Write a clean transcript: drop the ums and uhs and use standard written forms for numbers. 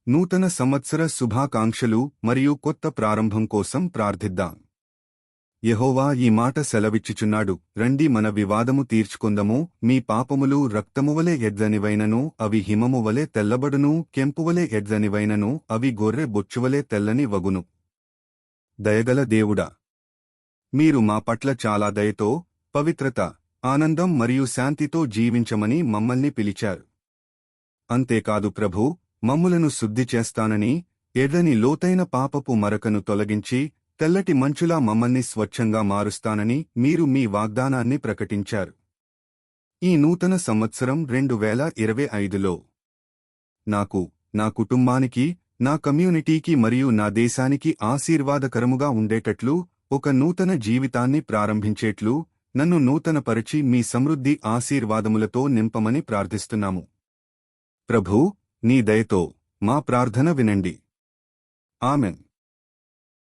నూతన సంవత్సర శుభాకాంక్షలు మరియు కొత్త ప్రారంభం కోసం ప్రార్థిద్దాం. యెహోవా ఈ మాట సెలవిచ్చుచున్నాడు, రండి మన వివాదము తీర్చుకుందము. మీ పాపములు రక్తమువలె ఎర్రనివైనను అవి హిమమువలె తెల్లబడును, కెంపువలె ఎర్రనివైనను అవి గొర్రె బొచ్చువలె తెల్లని వగును. దయగల దేవుడా, మీరు మా పట్ల చాలా దయతో, పవిత్రత, ఆనందం మరియు శాంతితో జీవించమని మమ్మల్ని పిలిచారు. అంతేకాదు ప్రభూ, మమ్ములను శుద్ధి చేస్తానని, ఎర్రని లోతైన పాపపు మరకను తొలగించి తెల్లటి మంచులా మమ్మల్ని స్వచ్ఛంగా మారుస్తానని మీరు మీ వాగ్దానాన్ని ప్రకటించారు. ఈ నూతన సంవత్సరం 2025లో నాకు, నా కుటుంబానికి, నా కమ్యూనిటీకి మరియు నా దేశానికి ఆశీర్వాదకరముగా ఉండేటట్లు ఒక నూతన జీవితాన్ని ప్రారంభించేట్లు నన్ను నూతనపరిచి మీ సమృద్ధి ఆశీర్వాదములతో నింపమని ప్రార్థిస్తున్నాము. ప్రభూ, నీ దయతో మా ప్రార్థన వినండి. ఆమెన్.